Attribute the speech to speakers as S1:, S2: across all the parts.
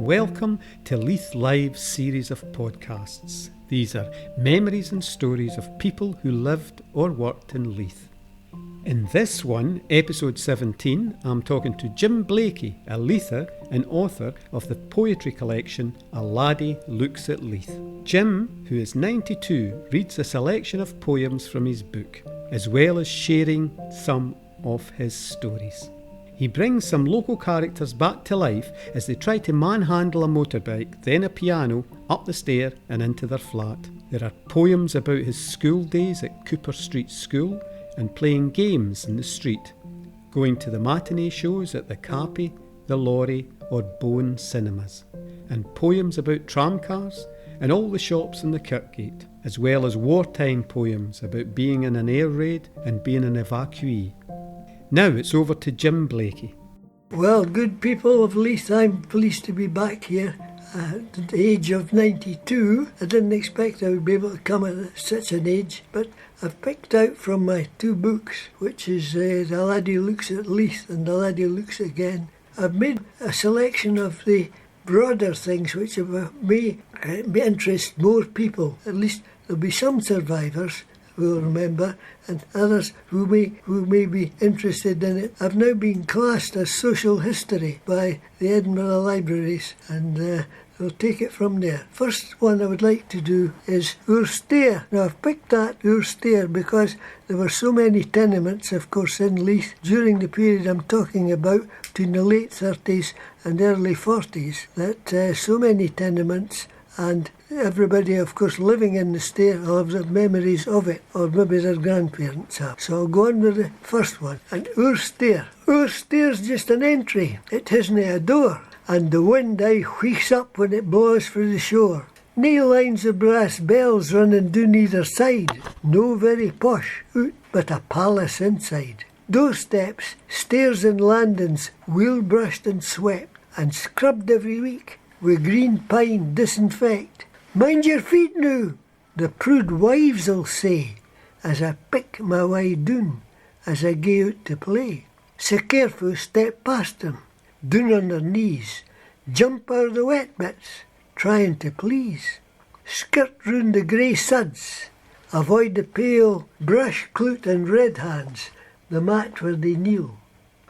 S1: Welcome to Leith Live's series of podcasts. These are memories and stories of people who lived or worked in Leith. In this one, episode 17, I'm talking to Jim Blaikie, a Leither and author of the poetry collection A Laddie Looks at Leith. Jim, who is 92, reads a selection of poems from his book, as well as sharing some of his stories. He brings some local characters back to life as they try to manhandle a motorbike, then a piano, up the stair and into their flat. There are poems about his school days at Cooper Street School and playing games in the street, going to the matinee shows at the Cappy, the Lorry or Bowen cinemas, and poems about tramcars and all the shops in the Kirkgate, as well as wartime poems about being in an air raid and being an evacuee. Now it's over to Jim Blaikie.
S2: Well, good people of Leith, I'm pleased to be back here at the age of 92. I didn't expect I would be able to come at such an age, but I've picked out from my two books, which is A Laddie Looks at Leith and A Laddie Looks Again. I've made a selection of the broader things which may interest more people. At least there'll be some survivors will remember, and others who may be interested in it. I've now been classed as social history by the Edinburgh Libraries, and we'll take it from there. First one I would like to do is Oor Stair. Now I've picked that Oor Stair because there were so many tenements, of course, in Leith during the period I'm talking about, between the late 30s and early 40s, that so many tenements, and everybody, of course, living in the stair will have their memories of it, or maybe their grandparents have. So I'll go on with the first one. And Oor Stair. Oor Stair's just an entry. It isn't a door, and the wind aye wheeks up when it blows for the shore. Nae lines of brass bells running down either side. No very posh out, but a palace inside. Doorsteps, stairs and landings, wheel brushed and swept, and scrubbed every week, with green pine disinfect. Mind your feet now, the prude wives'll say, as I pick my way doon, as I gae out to play. So careful step past them, doon on their knees, jump o'er the wet bits, trying to please. Skirt round the grey suds, avoid the pale brush, clout and red hands, the mat where they kneel.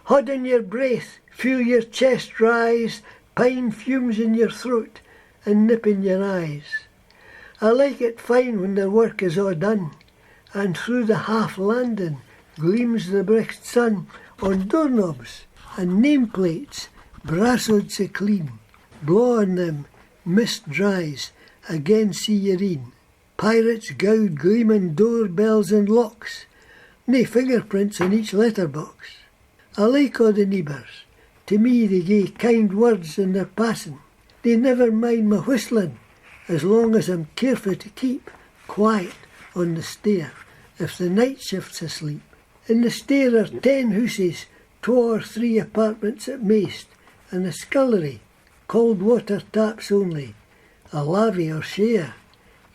S2: Hold in your breath, feel your chest rise, pine fumes in your throat and nip in your eyes. I like it fine when their work is all done, and through the half landing gleams the bricht sun on doorknobs and nameplates, brassoed so clean. Blow on them, mist dries, again see ye in. Pirates gowd gleaming doorbells and locks, nae fingerprints on each letterbox. I like all the neighbours. To me they gie kind words in their passing. They never mind my whistling, as long as I'm careful to keep quiet on the stair if the night shift's asleep. In the stair are 10 houses, 2 or 3 apartments at maist, and a scullery, cold water taps only, a lavvy or share.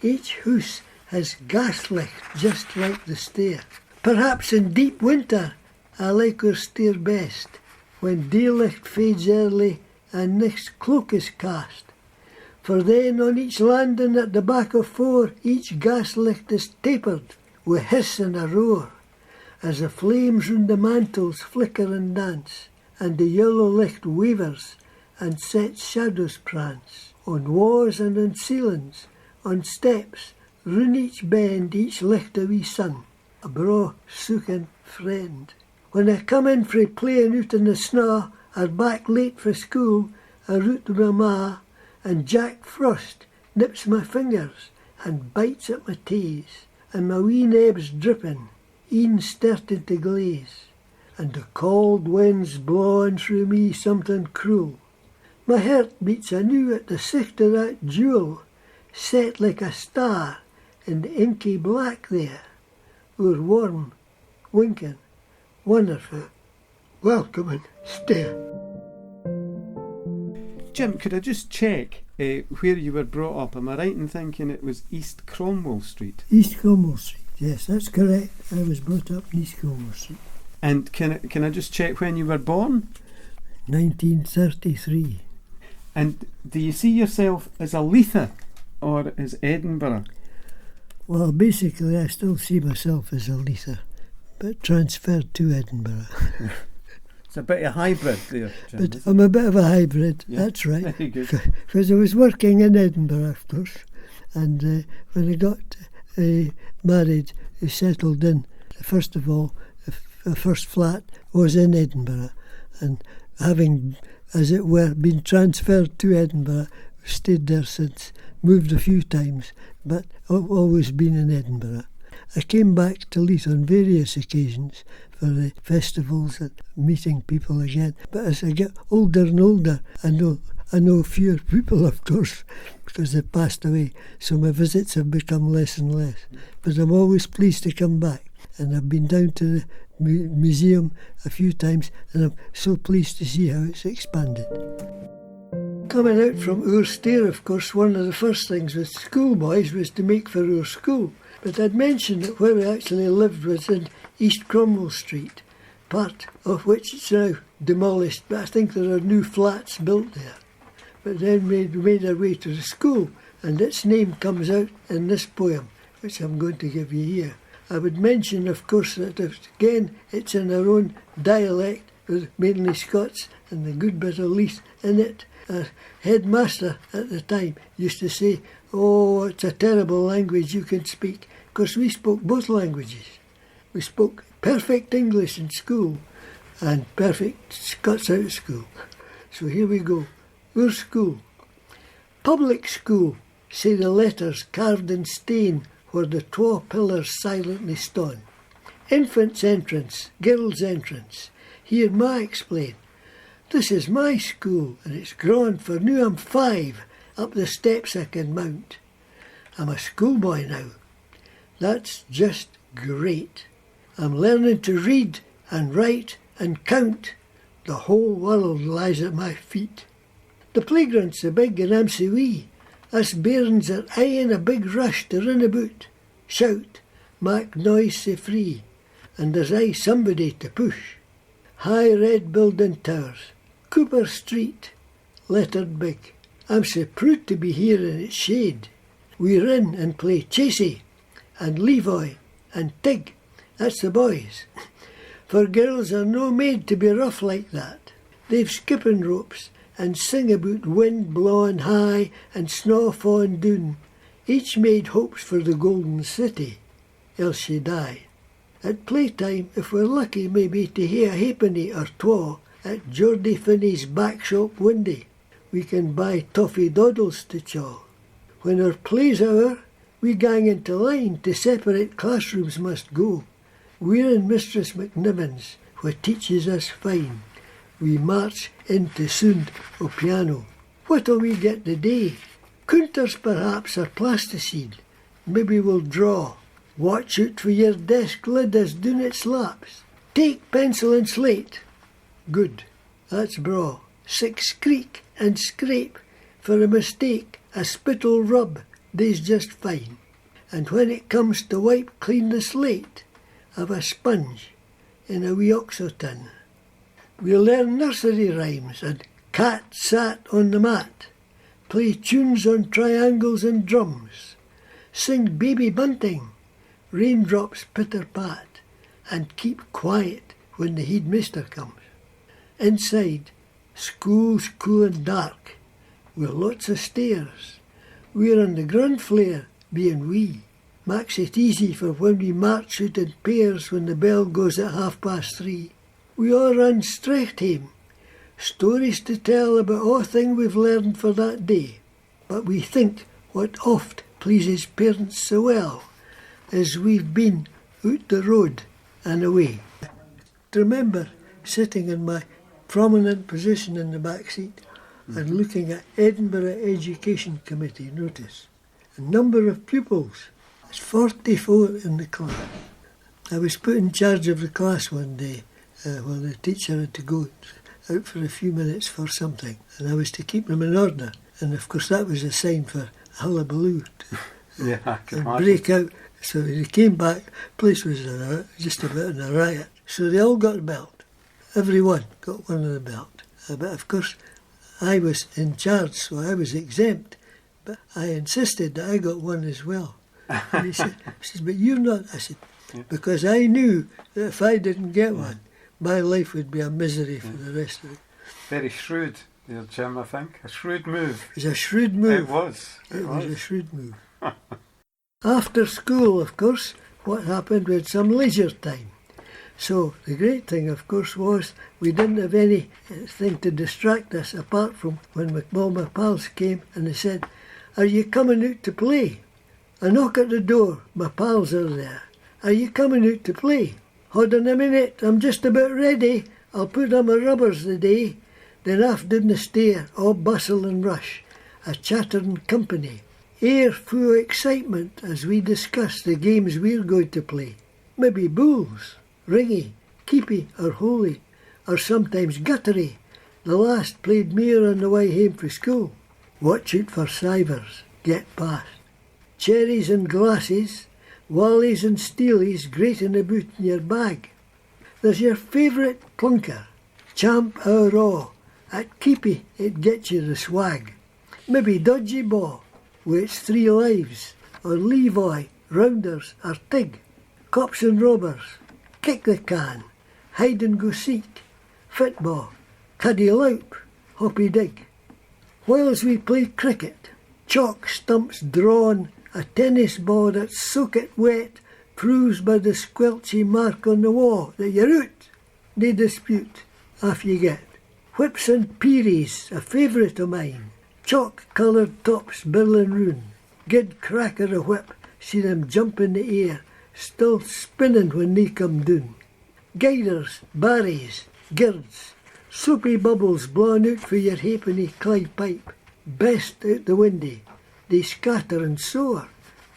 S2: Each house has gaslicht just like the stair. Perhaps in deep winter I like Oor Stair best, when daylicht fades early and next cloak is cast. For then on each landing at the back of 4, each gaslicht is tapered with hiss and a roar, as the flames round the mantles flicker and dance, and the yellow licht wavers and sets shadows prance. On walls and on ceilings, on steps, round each bend, each licht a wee sun, a braw sookin' friend. When I come in frae playing out in the snaw, or back late for school, I root to my ma, and Jack Frost nips my fingers and bites at my taes, and my wee nebs dripping, e'en starting to glaze, and the cold wind's blawing through me something cruel. My heart beats anew at the sight of that jewel, set like a star in the inky black there, oor warm, winking, wonderful, welcoming stair.
S1: Jim, could I just check where you were brought up? Am I right in thinking it was East Cromwell Street?
S2: East Cromwell Street, yes, that's correct. I was brought up in East Cromwell Street.
S1: And can I just check when you were born?
S2: 1933.
S1: And do you see yourself as a Leither or as Edinburgh?
S2: Well, basically, I still see myself as a Leither, but transferred to Edinburgh.
S1: It's a bit of a hybrid there, Jim.
S2: But I'm a bit of a hybrid,
S1: Yeah,
S2: that's right.
S1: very good.
S2: Because I was working in Edinburgh, of course, and when I got married, I settled in. First of all, the first flat was in Edinburgh, and having, as it were, been transferred to Edinburgh, stayed there since, moved a few times, but I've always been in Edinburgh. I came back to Leith on various occasions for the festivals and meeting people again. But as I get older and older, I know fewer people, of course, because they've passed away. So my visits have become less and less. But I'm always pleased to come back. And I've been down to the museum a few times, and I'm so pleased to see how it's expanded. Coming out from our stair, of course, one of the first things with schoolboys was to make for our school. But I'd mentioned that where we actually lived was in East Cromwell Street, part of which is now demolished, but I think there are new flats built there. But then we made our way to the school, and its name comes out in this poem, which I'm going to give you here. I would mention, of course, that again it's in our own dialect, with mainly Scots and the good bit of Leith in it. Our headmaster at the time used to say, "Oh, it's a terrible language you can speak," because we spoke both languages. We spoke perfect English in school and perfect Scots out of school. So here we go. Our school. Public school, say the letters carved in stone where the twa pillars silently stone. Infant's entrance, girl's entrance. Here ma explain. This is my school, and it's grown, for now I'm 5, up the steps I can mount. I'm a schoolboy now. That's just great. I'm learning to read and write and count. The whole world lies at my feet. The playground's so big and I'm so wee. Us bairns are aye in a big rush to run about, shout, mak noise so free, and there's aye somebody to push. High red building towers, Cooper Street, lettered big. I'm so proud to be here in its shade. We run and play chasey, and Levoy, and Tig, that's the boys. For girls are no made to be rough like that. They've skipping ropes, and sing about wind blowing high and snow falling doon. Each maid hopes for the golden city, else she die. At playtime, if we're lucky maybe to hear a halfpenny or twa at Geordie Finney's back shop windy, we can buy toffee doddles to chaw. When our play's hour, we gang into line to separate classrooms must go. We're in Mistress McNiven's, who teaches us fine. We march into sound o' piano. What'll we get today? Counters perhaps, or plasticine. Maybe we'll draw. Watch out for your desk lid as doon it slaps. Take pencil and slate. Good, that's braw. 6 creak and scrape. For a mistake, a spittle rub, they's just fine. And when it comes to wipe clean the slate, I've a sponge in a wee oxotin. We'll learn nursery rhymes and cat sat on the mat, play tunes on triangles and drums, sing baby bunting, raindrops pitter-pat, and keep quiet when the headmaster comes. Inside, school's cool and dark, with lots of stairs. We're on the ground floor, being wee. Makes it easy for when we march out in pairs when the bell goes at 3:30. We all run straight home. Stories to tell about all thing we've learned for that day. But we think what oft pleases parents so well is we've been out the road and away. Remember sitting in my prominent position in the back seat and looking at Edinburgh Education Committee notice. A number of pupils. It's 44 in the class. I was put in charge of the class one day when the teacher had to go out for a few minutes for something, and I was to keep them in order. And of course that was a sign for hullabaloo and break out. So when he came back, the place was just a bit in a riot. So they all got a belt. Every one got one of the belt. But of course I was in charge, so I was exempt. But I insisted that I got one as well. And he says, but you're not. I said, because I knew that if I didn't get one, my life would be a misery for the rest of it.
S1: Very shrewd there, Jim, I think. A shrewd move.
S2: It was a shrewd move.
S1: It was.
S2: It was a shrewd move. After school, of course, what happened, we had some leisure time. So the great thing, of course, was we didn't have anything to distract us apart from when all my pals came and they said, are you coming out to play? I knock at the door, my pals are there. Are you coming out to play? Hold on a minute, I'm just about ready. I'll put on my rubbers the day. Then off didn't I stare, all bustle and rush, a chattering company. Air full of excitement as we discuss the games we're going to play. Maybe bulls, ringy, keepy or holy, or sometimes guttery. The last played mere on the way home from school. Watch out for cybers, get past. Cherries and glasses, wallies and steelies grating about in your bag. There's your favourite plunker, champ or raw. At keepy it gets you the swag. Maybe dodgy ball, with its 3 lives, or Levi, rounders or tig. Cops and robbers, kick the can, hide and go seek, football, cuddy loup, hoppy dig. Whilst we play cricket, chalk stumps drawn, a tennis ball that's soaked wet, proves by the squelchy mark on the wall that you're out. No dispute, off you get. Whips and peeries, a favourite of mine. Chalk-coloured tops, bill and rune. Good crack of a whip, see them jump in the air, still spinning when they come down. Guiders, barries, girds, soapy bubbles blowing out for your halfpenny clay pipe. Best out the windy, they scatter and soar.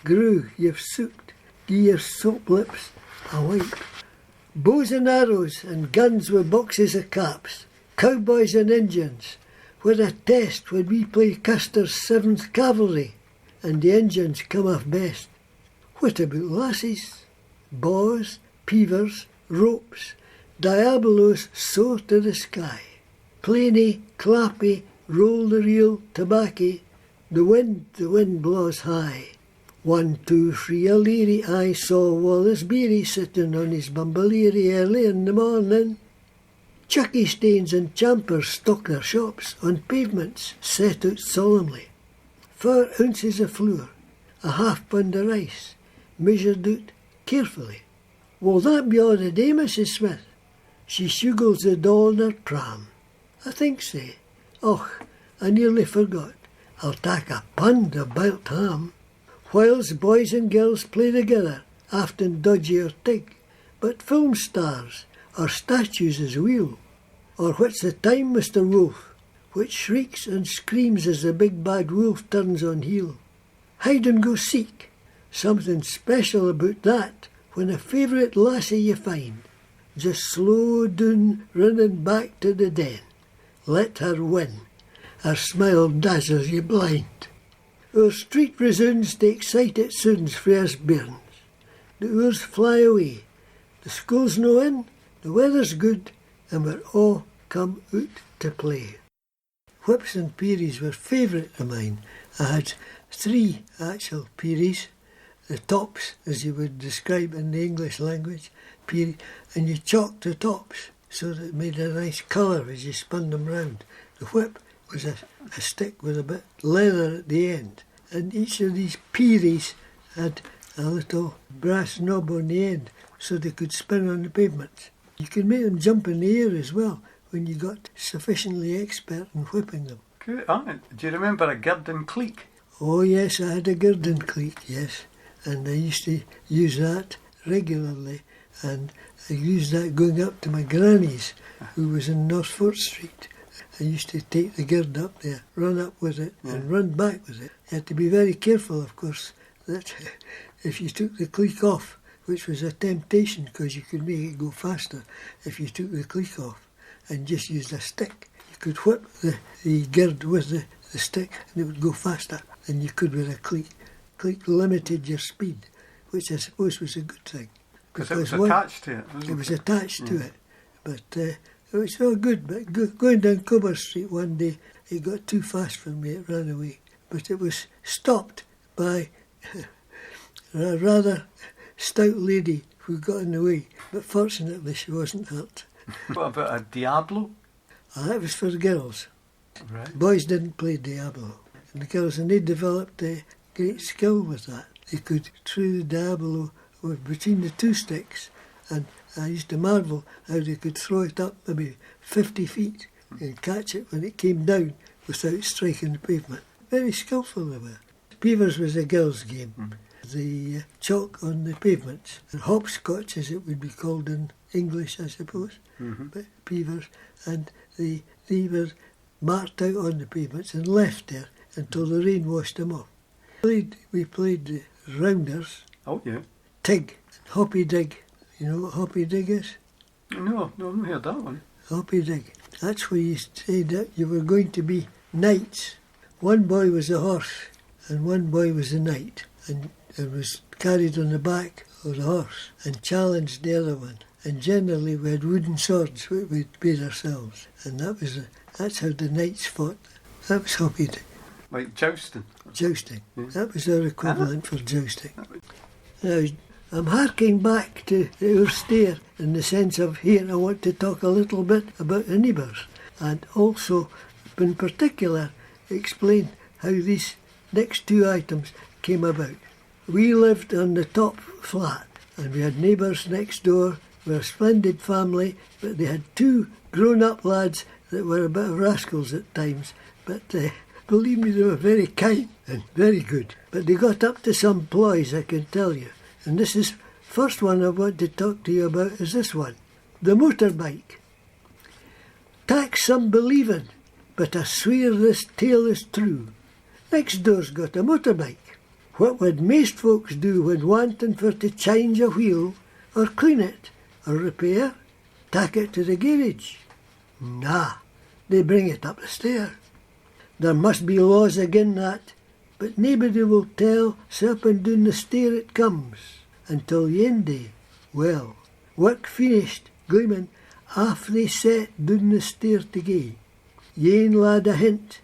S2: Grew, you've soaked, gie your soap lips a wipe. Bows and arrows and guns with boxes of caps. Cowboys and Indians, with a test when we play Custer's 7th Cavalry, and the Indians come off best. What about lasses? Bows, peavers, ropes, diabolos soar to the sky. Plainy, clappy, roll the reel, tobacco, the wind blows high. 1, 2, 3, a leery, I saw Wallace Beery sitting on his bumbaliery early in the morning. Chucky stains and champers stock their shops on pavements set out solemnly. 4 ounces of flour, a half pound of rice, measured out carefully. Will that be all the day, Mrs. Smith? She shuggles the doll in her pram. I think so. Och, I nearly forgot. I'll take a pound of boiled ham. Whilst boys and girls play together, often dodgy or tig, but film stars or statues as wheel. Or what's the time, Mr. Wolf, which shrieks and screams as the big bad wolf turns on heel. Hide and go seek, something special about that when a favourite lassie you find, just slow down running back to the den. Let her win, her smile dazzles you blind. Our street resounds to excited sounds frae us bairns. The hours fly away, the school's no in, the weather's good, and we're all come out to play. Whips and peeries were favourite of mine. I had 3 actual peeries, the tops, as you would describe in the English language, peerie, and you chalked the tops so that it made a nice colour as you spun them round. The whip was a stick with a bit of leather at the end, and each of these peeries had a little brass knob on the end so they could spin on the pavement. You could make them jump in the air as well when you got sufficiently expert in whipping them.
S1: Good. Do you remember a Girden cleek?
S2: Oh yes, I had a Girden cleek, yes, and I used to use that regularly, and I used that going up to my granny's, who was in North Fort Street. I used to take the gird up there, run up with it, and run back with it. You had to be very careful, of course, that if you took the cleek off, which was a temptation because you could make it go faster if you took the cleek off and just used a stick. You could whip the gird with the stick and it would go faster than you could with a cleek. Cleek limited your speed, which I suppose was a good thing.
S1: Because it was attached to it, wasn't it?
S2: It was attached to it. But it was all good. But going down Cobber Street one day It got too fast for me, it ran away. But it was stopped by a rather stout lady who got in the way. But fortunately she wasn't hurt.
S1: What about a Diablo?
S2: That was for the girls.
S1: Right.
S2: Boys didn't play Diablo. And the girls, and they developed a great skill with that. They could throw the Diablo between the two sticks, and I used to marvel how they could throw it up maybe 50 feet and catch it when it came down without striking the pavement. Very skillful they were. Peavers was a girls' game. The chalk on the pavements, and hopscotch as it would be called in English, I suppose, but peavers, and they were marked out on the pavements and left there until the rain washed them off. We played the rounders.
S1: Oh, yeah.
S2: Tig, hoppy dig. You know what hoppy dig is?
S1: No, I've not heard that one.
S2: Hoppy dig. That's where you said that you were going to be knights. One boy was a horse and one boy was a knight, and it was carried on the back of the horse and challenged the other one. And generally we had wooden swords which we'd made ourselves, and that's how the knights fought. That was hoppy dig.
S1: Like jousting?
S2: Jousting. Yeah. That was our equivalent for jousting. Now, I'm harking back to the austere in the sense of here I want to talk a little bit about the neighbours, and also in particular explain how these next two items came about. We lived on the top flat and we had neighbours next door. We were a splendid family, but they had two grown-up lads that were a bit of rascals at times, but believe me, they were very kind and very good. But they got up to some ploys, I can tell you. And this is first one I want to talk to you about is this one. The motorbike. Tax some believin', but I swear this tale is true. Next door's got a motorbike. What would most folks do when wanting for to change a wheel, or clean it, or repair? Take it to the garage. Nah, they bring it up the stair. There must be laws again that, but nobody will tell, so up and down the stair it comes, until yen day, well, work finished, gleamin', off they set down the stair to gae. Yen lad a hint,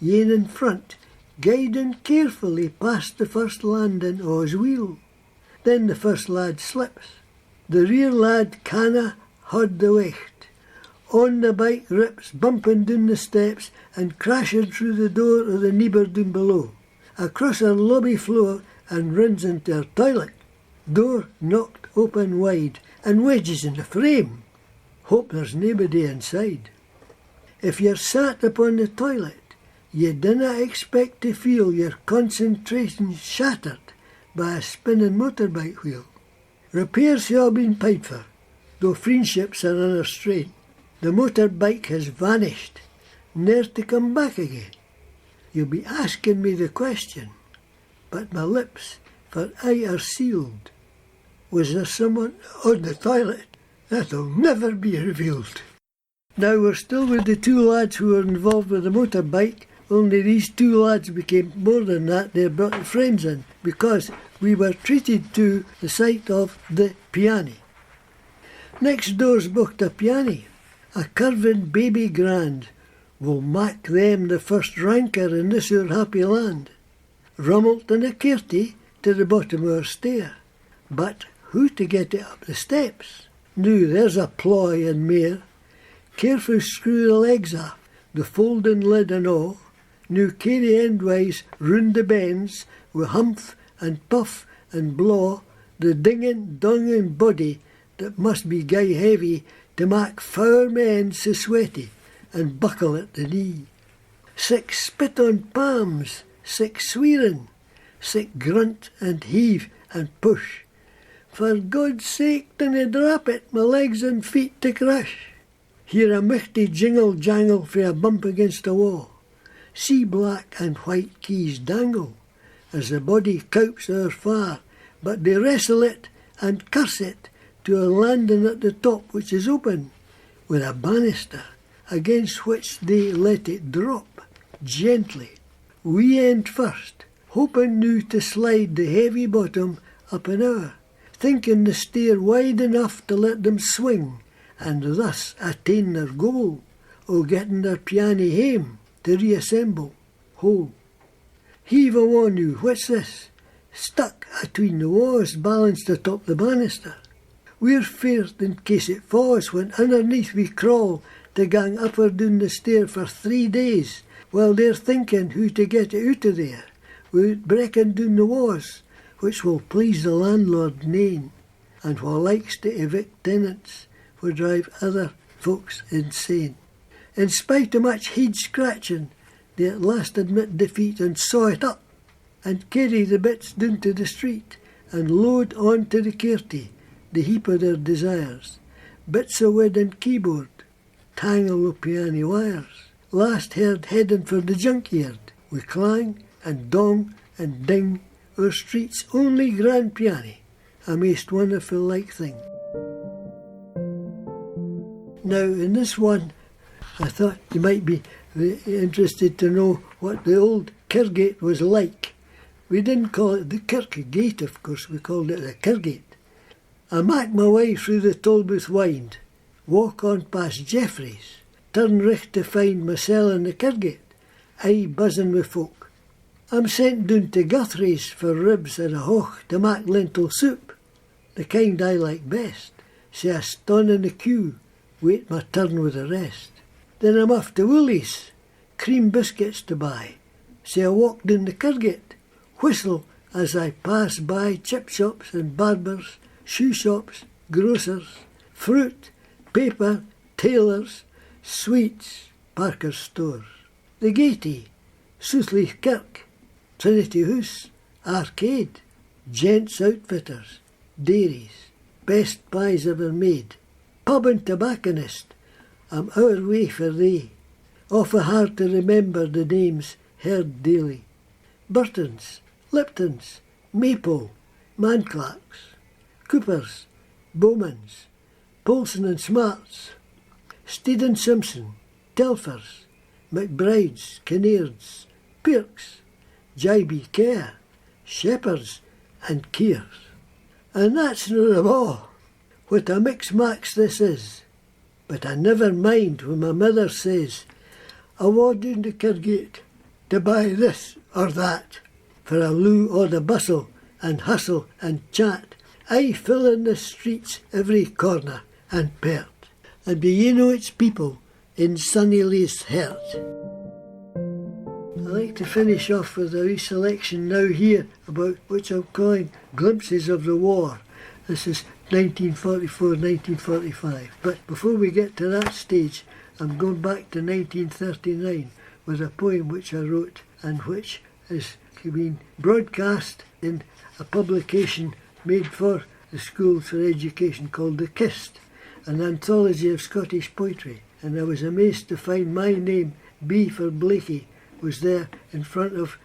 S2: yen in front, guiding carefully past the first landing o' his wheel. Then the first lad slips. The rear lad canna haud the weight. On the bike rips, bumping down the steps and crashing through the door of the neighbour down below, across her lobby floor and runs into her toilet. Door knocked open wide and wedges in the frame. Hope there's nobody inside. If you're sat upon the toilet, you dinna expect to feel your concentration shattered by a spinning motorbike wheel. Repairs have all been paid for, though friendships are under strain. The motorbike has vanished, ne'er to come back again. You'll be asking me the question, but my lips for aye are sealed. Was there someone on the toilet? That'll never be revealed. Now we're still with the two lads who were involved with the motorbike, only these two lads became more than that. They brought friends in, because we were treated to the sight of the piano. Next door's booked a piano, a curving baby grand, will mak them the first ranker in this our happy land. Rummelt in a kirty to the bottom of our stair, but who to get it up the steps? Now there's a ploy and mere. Careful screw the legs off, the folding lid and all. Now carry endwise round the bends, with humph and puff and blaw, the dingin' dongin' body that must be gey heavy to mak four men so sweaty and buckle at the knee. Sick spit on palms, sick swearing, sick grunt and heave and push. For God's sake dinna drop it, my legs and feet to crush. Hear a michty jingle jangle frae a bump against a wall. See black and white keys dangle as the body copes o'er far, but they wrestle it and curse it to a landing at the top which is open, with a banister against which they let it drop gently. We end first, hoping now to slide the heavy bottom up an hour, thinking the stair wide enough to let them swing and thus attain their goal o' getting their piano hame. to reassemble. Ho! Heave a wanu, what's this? Stuck atween the walls, balanced atop the banister. We're feared in case it falls when underneath we crawl to gang up or down the stair for 3 days, while they're thinking who to get it out of there, without breaking down the walls, which will please the landlord nane, and wha likes to evict tenants, will drive other folks insane. In spite of much head scratching, they at last admit defeat and saw it up, and carry the bits down to the street, and load on to the kirty the heap of their desires. Bits of wood and keyboard, tangle of piano wires, last heard heading for the junkyard, with clang and dong and ding, our street's only grand piano, a most wonderful like thing. Now in this one, I thought you might be interested to know what the old Kirkgate was like. We didn't call it the Kirkgate, of course, we called it the Kirkgate. I mak my way through the Tolbooth Wynd, walk on past Jeffrey's, turn richt to find mysel in the Kirkgate, aye buzzing with folk. I'm sent down to Guthrie's for ribs and a hoch to mak lentil soup, the kind I like best, so I ston in the queue, wait my turn with the rest. Then I'm off to Woolies, cream biscuits to buy, so I walk down the Kirkgate, whistle as I pass by chip shops and barbers, shoe shops, grocers, fruit, paper, tailors, sweets, Parker's stores. The Gatey, Southleith Kirk, Trinity House, Arcade, Gents Outfitters, Dairies, best pies ever made, pub and tobacconist, I'm our way for they, awfu' hard to remember the names heard daily. Burton's, Lipton's, Maple, Manclark's, Cooper's, Bowman's, Polson and Smart's, Steed and Simpson, Telfer's, McBride's, Kinnairds, Pirk's, Jibey Kerr, Shepherd's and Keir's. And that's not of all. What a mix-max this is. But I never mind when my mother says, I wa down to Kirkgate to buy this or that, for a loo o' the bustle and hustle and chat, aye filling the streets every corner and pert, and be ye know its people in sunny Leith's heart. I like to finish off with a wee selection now here about which I'm calling Glimpses of the War. This is 1944-1945. But before we get to that stage, I'm going back to 1939 with a poem which I wrote and which has been broadcast in a publication made for the Schools for Education called The Kist, an anthology of Scottish poetry. And I was amazed to find my name, B for Blaikie, was there in front of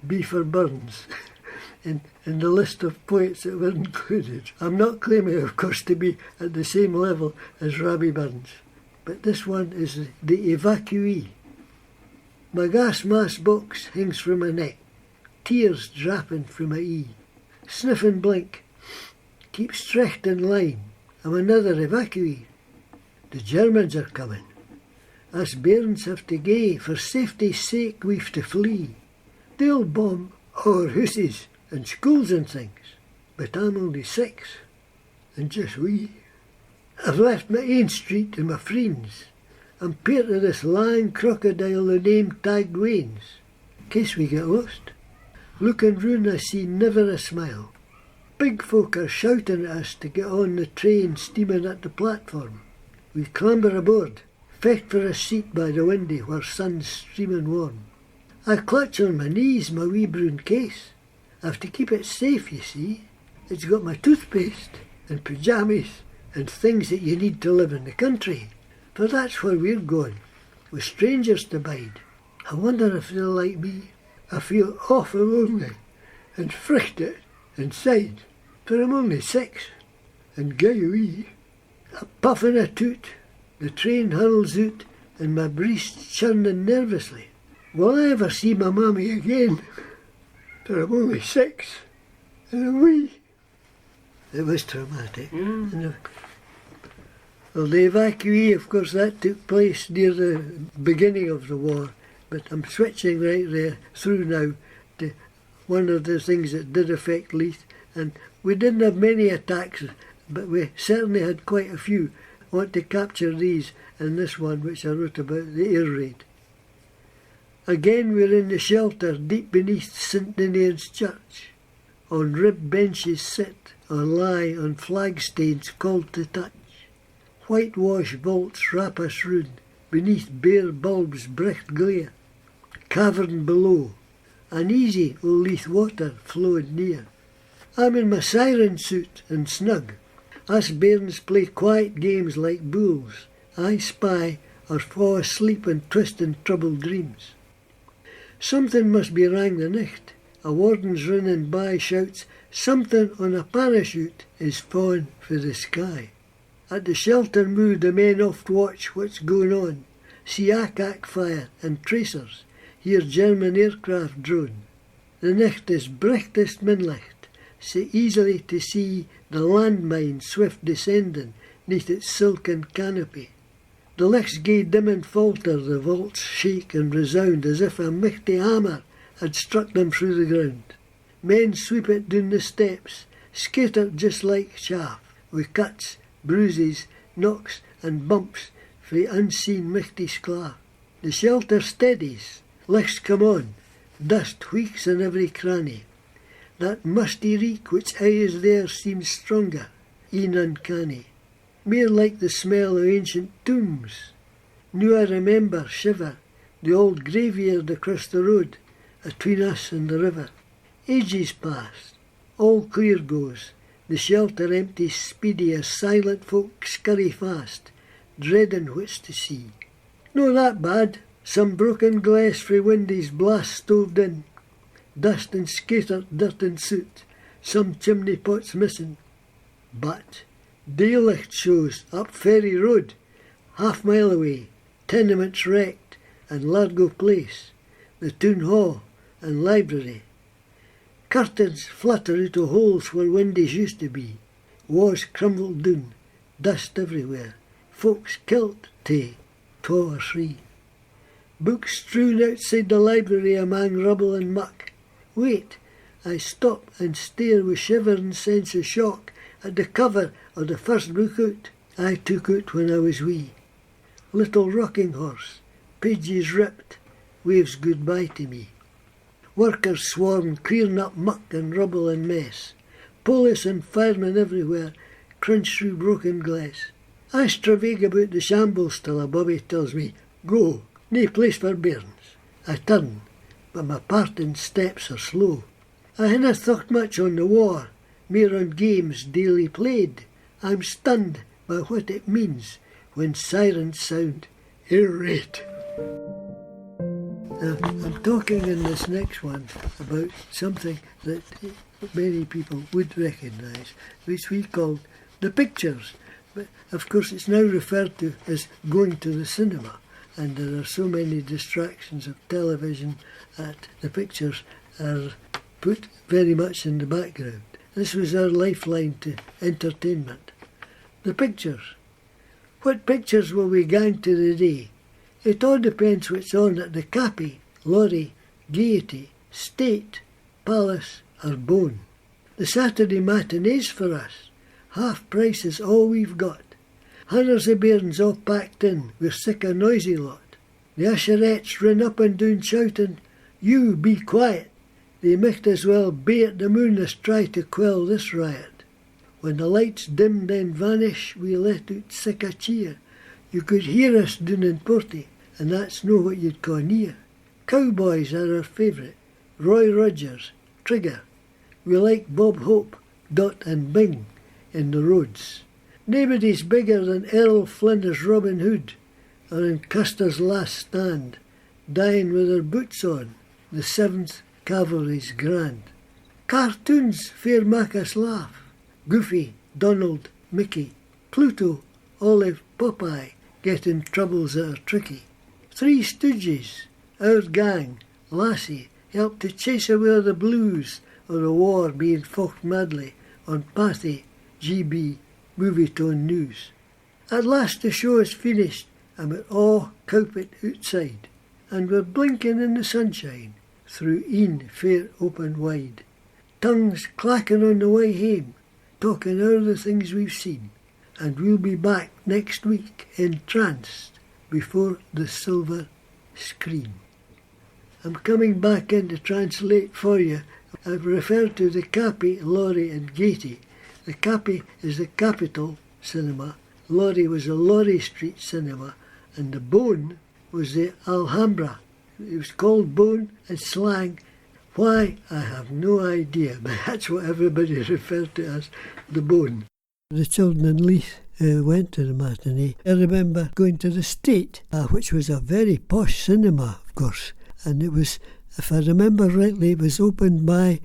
S2: B for Burns. In the list of poets that were included. I'm not claiming, of course, to be at the same level as Robbie Burns, but this one is The Evacuee. My gas mask box hangs from my neck, tears drapping from my ee. Sniff and blink, keep strecht in line, I'm another evacuee. The Germans are coming. Us bairns have to gae, for safety's sake we've to flee. They'll bomb our hooses and schools and things, but I'm only 6, and just wee. I've left my ain street and my friends. I'm peart of this lang crocodile the name Tag Wains, in case we get lost. Looking round I see never a smile. Big folk are shouting at us to get on the train steaming at the platform. We clamber aboard, fecht for a seat by the windy where sun's streaming warm. I clutch on my knees my wee brown case. I have to keep it safe, you see. It's got my toothpaste and pyjamas and things that you need to live in the country. For that's where we're going, with strangers to bide. I wonder if they'll like me. I feel awful lonely and frichted inside, for I'm only 6 and gay wee. A puff and a toot, the train hurls out and my breast churning nervously. Will I ever see my mammy again? For I'm only 6 and I'm wee. It was traumatic. Well, the evacuee, of course, that took place near the beginning of the war, But I'm switching right there through now to one of the things that did affect Leith. And we didn't have many attacks, but we certainly had quite a few. I want to capture these in this one, which I wrote about the air raid. Again we're in the shelter deep beneath St Ninian's Church. On ribbed benches sit or lie on flagstains cold to touch. Whitewash vaults wrap us round, beneath bare bulbs bricht glare. Cavern below, uneasy o' Leith water flowed near. I'm in my siren suit and snug. Us bairns play quiet games like bulls. I spy or fall asleep and twist in troubled dreams. Something must be rang the nicht. A warden's running by shouts, something on a parachute is falling for the sky. At the shelter moo the men oft watch what's going on. See ack fire and tracers, hear German aircraft drone. The nicht is brichtest minlicht, sae easily to see the landmine swift descending neath its silken canopy. The lichts gae dim and falter, the vaults shake and resound as if a mighty hammer had struck them through the ground. Men sweep it down the steps, scatter just like chaff, with cuts, bruises, knocks and bumps frae unseen mighty sclaf. The shelter steadies, lichts come on, dust wheeks in every cranny. That musty reek which aye is there seems stronger, e'en uncanny. Mere like the smell of ancient tombs. Now I remember, shiver, the old graveyard across the road, atween us and the river. Ages past, all clear goes, the shelter empties speedy as silent folk scurry fast, dreading what's to see. No that bad, some broken glass frae windies blast stoved in, dust and scattered dirt and soot, some chimney pots missing. But dialect shows up Ferry Road, half-mile away, tenements wrecked, and Largo Place, the town hall and library. Curtains flutter out o' holes where windies used to be, walls crumbled down, dust everywhere, folks kilt tae, 2 or 3. Books strewn outside the library among rubble and muck. Wait, I stop and stare with shivering sense of shock at the cover of the first book out I took out when I was wee. Little rocking horse, pages ripped, waves goodbye to me. Workers swarm clearing up muck and rubble and mess. Police and firemen everywhere crunch through broken glass. I stravaig about the shambles till a bobby tells me, go, nae place for bairns. I turn, but my parting steps are slow. I hinna thought much on the war, mere on games daily played. I'm stunned by what it means when sirens sound air raid. Now, I'm talking in this next one about something that many people would recognise, which we call the pictures. But of course it's now referred to as going to the cinema, and there are so many distractions of television that the pictures are put very much in the background. This was our lifeline to entertainment. The pictures. What pictures will we gang to the day? It all depends what's on at the Cappy, Lorry, Gaiety, State, Palace or Bone. The Saturday matinees for us. Half price is all we've got. Hundreds of bairns all packed in, we're sick a noisy lot. The usherettes rin up and down shouting, you be quiet. They might as well be at the moon as try to quell this riot. When the lights dim then vanish, we let out sick a cheer. You could hear us doon in Porty, and that's no what you'd ca' near. Cowboys are our favourite, Roy Rogers, Trigger. We like Bob Hope, Dot and Bing in the roads. Nobody's bigger than Errol Flynn as Robin Hood, or in Custer's Last Stand, dying with her boots on, the 7th Cavalry's grand. Cartoons fair mak us laugh. Goofy, Donald, Mickey, Pluto, Olive, Popeye get in troubles that are tricky. Three Stooges, our gang, Lassie, help to chase away the blues or the war being fought madly on Pathy, GB, Movietone News. At last the show is finished and we're all cowpit outside. and we're blinking in the sunshine through een fair open wide. Tongues clacking on the way hame, talking o'er the things we've seen, and we'll be back next week entranced before the silver screen. I'm coming back in to translate for you. I've referred to the Cappy, Laurie and Gaiety. The Cappy is the Capitol Cinema, Laurie was the Laurie Street Cinema, and the Bone was the Alhambra. It was called Bone in slang. Why, I have no idea, but that's what everybody referred to as the Bone. The children in Leith went to the matinee. I remember going to the State, which was a very posh cinema, of course, and it was, if I remember rightly, it was opened by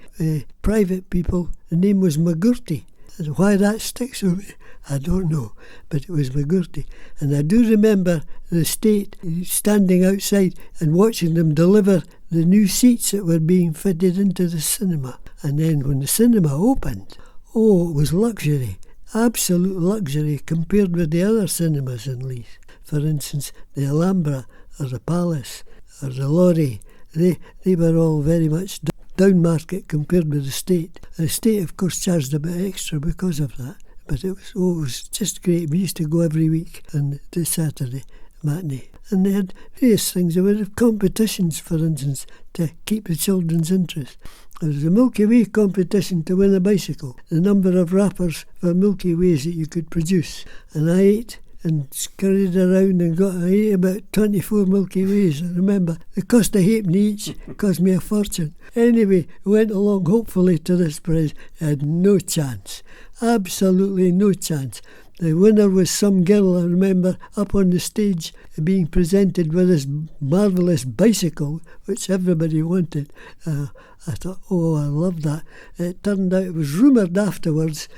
S2: private people. The name was McGurty. And why that sticks with me, I don't know, but it was McGurty. And I do remember the State standing outside and watching them deliver the new seats that were being fitted into the cinema. And then when the cinema opened, oh, it was luxury, absolute luxury compared with the other cinemas in Leith. For instance, the Alhambra or the Palace or the Laurie, they were all very much down market compared with the State. The State, of course, charged a bit extra because of that, but it was just great. We used to go every week on the Saturday matinee. And they had various things. There were competitions, for instance, to keep the children's interest. There was a Milky Way competition to win a bicycle, the number of wrappers for Milky Ways that you could produce. And I ate and scurried around and I ate about 24 Milky Ways. I remember it cost a halfpenny each, cost me a fortune. Anyway, went along hopefully to this prize. I had no chance, absolutely no chance. The winner was some girl, I remember, up on the stage being presented with this marvellous bicycle, which everybody wanted. I thought, oh, I love that. It turned out it was rumoured afterwards,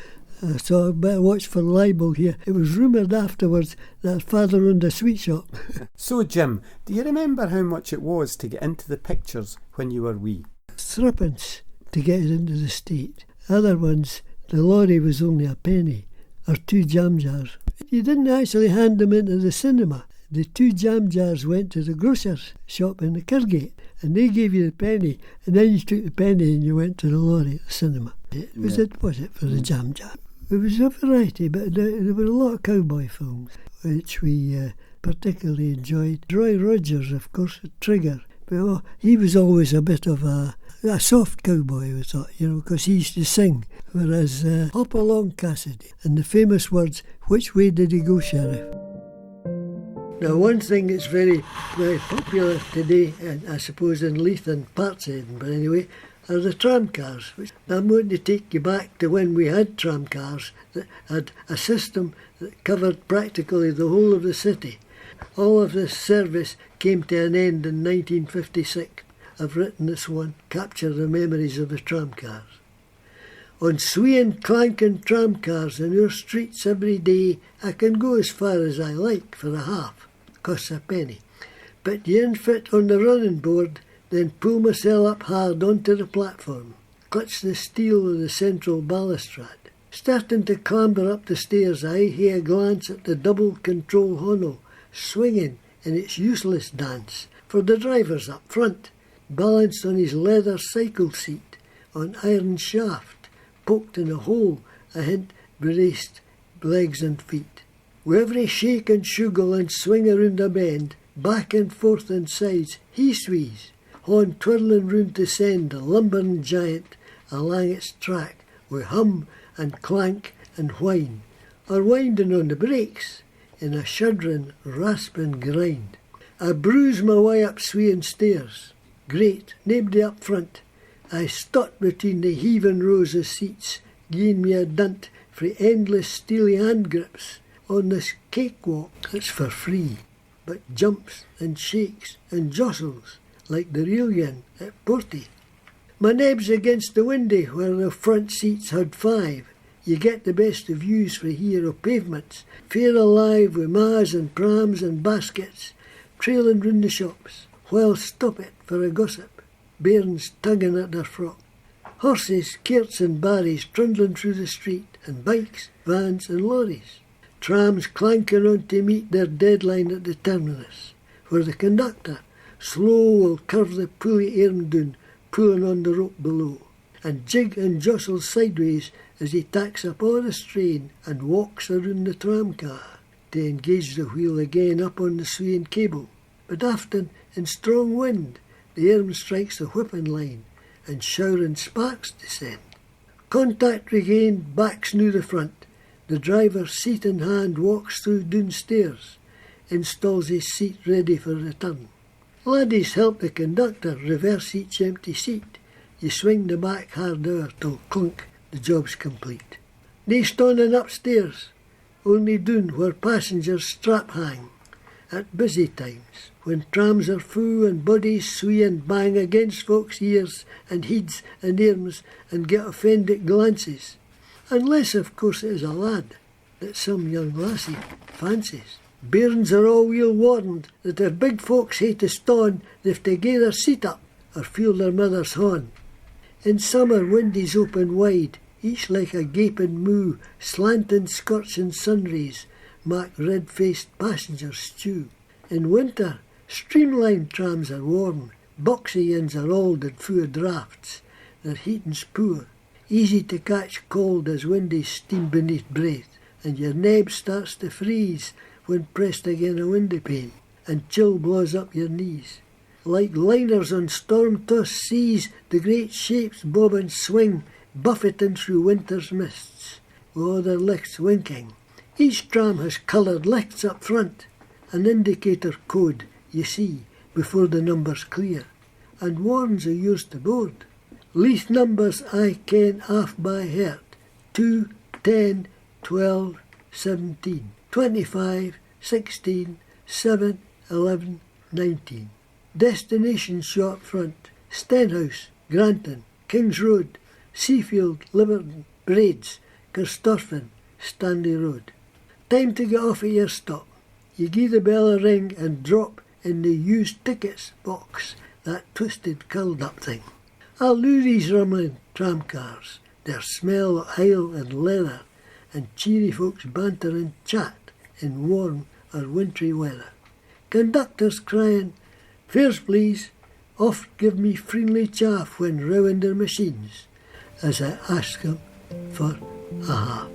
S2: so I better watch for libel here. It was rumoured afterwards that father owned a sweet shop.
S1: So, Jim, do you remember how much it was to get into the pictures when you were wee?
S2: Threepence to get it into the State. Other ones, the lorry was only a penny, or 2 jam jars. You didn't actually hand them into the cinema. The 2 jam jars went to the grocer's shop in the Kirkgate, and they gave you the penny, and then you took the penny and you went to the lorry at the cinema. Was it for the jam jar? It was a variety, but there were a lot of cowboy films, which we particularly enjoyed. Roy Rogers, of course, Trigger. But he was always a bit of a soft cowboy, we thought, because he used to sing. Whereas Hop Along Cassidy, and the famous words, which way did he go, Sheriff? Now, one thing that's very, very popular today, and I suppose in Leith and parts of Edinburgh anyway, are the tram cars. I'm going to take you back to when we had tram cars that had a system that covered practically the whole of the city. All of this service came to an end in 1956. I've written this one, Capture the Memories of the Tram Cars. On swaying, clanking tram cars in our streets every day, I can go as far as I like for a half, costs a penny. But you infit on the running board, then pull myself up hard onto the platform, clutch the steel of the central balustrade. Starting to clamber up the stairs, I hear a glance at the double control honno, swinging in its useless dance, for the driver's up front, balanced on his leather cycle seat, on iron shaft, poked in a hole, a hint braced legs and feet. With every shake and shugle and swing around a bend, back and forth and sides, he swees, horn twirling round to send a lumbering giant along its track with hum and clank and whine, or winding on the brakes in a shuddering, rasping grind. I bruise my way up swaying stairs. Great, nobody up front. I stot between the heaving rows of seats, gieing me a dunt frae endless steely hand grips on this cakewalk that's for free, but jumps and shakes and jostles like the real yin at Porty. My neb's against the windy where the front seats had 5. You get the best of views frae here o' pavements, fair alive with ma's and prams and baskets, trailing round the shops, while stop it for a gossip, bairns tugging at their frock. Horses, carts and barries trundling through the street, and bikes, vans and lorries. Trams clanking on to meet their deadline at the terminus, where the conductor, Slow will curve the pulley arm down, pulling on the rope below, and jig and jostle sideways as he tacks up all the strain and walks around the tramcar to engage the wheel again up on the swaying cable. But often, in strong wind, the arm strikes the whipping line, and showering sparks descend. Contact regained, backs new the front. The driver, seat in hand, walks through downstairs, installs his seat ready for return. Laddies help the conductor reverse each empty seat. You swing the back hard hour till clunk, the job's complete. Nae stoning upstairs, only down where passengers strap hang. At busy times, when trams are full and bodies sway and bang against folks' ears and heads and arms and get offended glances. Unless, of course, it is a lad that some young lassie fancies. Bairns are all weel warned that if big folks hae to ston, they've to gie their seat up or feel their mother's horn. In summer, windies open wide, each like a gaping moo, slanting scorching sunrays mark red-faced passengers stew. In winter, streamlined trams are warm, boxy inns are old and full of draughts, their heating's poor, easy to catch cold as windies steam beneath breath, and your neb starts to freeze when pressed again a window pane, and chill blows up your knees. Like liners on storm-tossed seas, the great shapes bob and swing, buffeting through winter's mists, with all their lights winking. Each tram has coloured lights up front, an indicator code, you see, before the number's clear, and warns of yours to board. Leith numbers I ken off by heart: 2, 10, 12, 17, 25, 16, 7, 11, 19. Destination short front: Stenhouse, Granton, King's Road, Seafield, Liverton, Braids, Kirstoften, Stanley Road. Time to get off at your stop. You gie the bell a ring and drop in the used tickets box, that twisted curled up thing. I'll lure these rumbling tramcars, their smell of ale and leather, and cheery folks banter and chat in warm or wintry weather. Conductors crying, "Fares please," oft give me friendly chaff when rowing their machines, as I ask them for a half.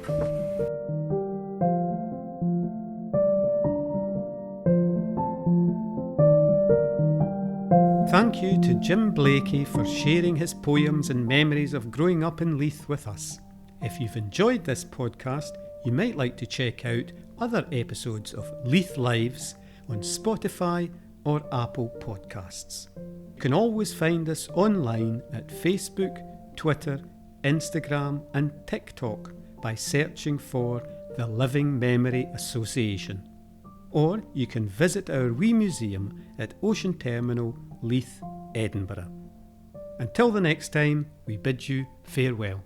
S1: Thank you to Jim Blaikie for sharing his poems and memories of growing up in Leith with us. If you've enjoyed this podcast, you might like to check out other episodes of Leith Lives on Spotify or Apple Podcasts. You can always find us online at Facebook, Twitter, Instagram and TikTok by searching for the Living Memory Association. Or you can visit our wee museum at Ocean Terminal, Leith, Edinburgh. Until the next time, we bid you farewell.